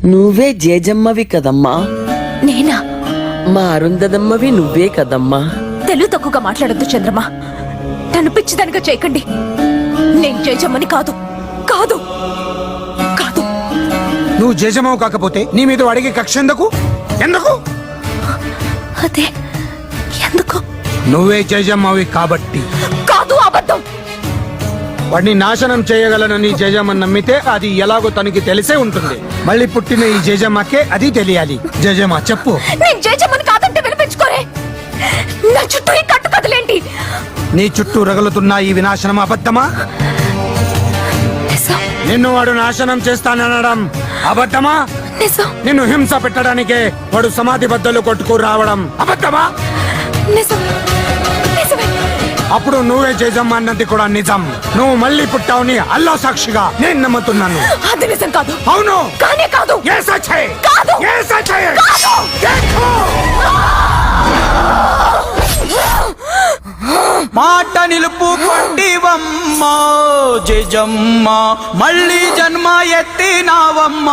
నువ్వే జేజమ్మవి కదమ్మా. నేనా? మా అరుంధదమ్మవి నువ్వే కదమ్మా. తెలుగు తక్కువగా మాట్లాడొద్దు చంద్రమా. నన్ను పిచ్చిదానిగా చేయకండి. నేను జేజమ్మని కాదు కాదు కాదు. నువ్వు జేజమ్మవు కాకపోతే నీ మీద అడిగే కక్ష ఎందుకు? ఎందుకు? అదే ఎందుకు? నువ్వే జేజమ్మవి కాబట్టి. కాదు, అబద్ధం. వాడిని నాశనం చేయగలనని జేజమ్మని నమ్మితే అది ఎలాగో తనకి తెలిసే ఉంటుంది. మళ్ళీ పుట్టిన ఈ జేజమ్మకే అది తెలియాలి. జేజమ్మ చెప్పు. నేను జేజమ్మని కాదంటే వినిపించుకోరే. నా చుట్టూ ఈ కట్టు కదలేంటి? నీ చుట్టూ రగులుతున్న ఈ వినాశనం అబద్ధమా? నిజం. నిన్ను వాడు నాశనం చేస్తాననడం అబద్ధమా? నిజం. నిన్ను హింస పెట్టడానికే వాడు సమాధి బద్దలు కొట్టుకు రావడం అబద్ధమా? నిజం. నిజమే. అప్పుడు నువ్వే జేజమ్మ అన్నది కూడా నిజం. నువ్వు మళ్ళీ పుట్టావుని అల్లా సాక్షిగా నేను నమ్ముతున్నాను. అది నిజం కాదు. అవును. కానే కాదు. ఏ సచ్చే? కాదు. ఏ సచ్చే? కాదు. देखो మాట నిలుపుకొంటివమ్మ జేజమ్మ, మళ్ళీ జన్మ ఎత్తినావమ్మ.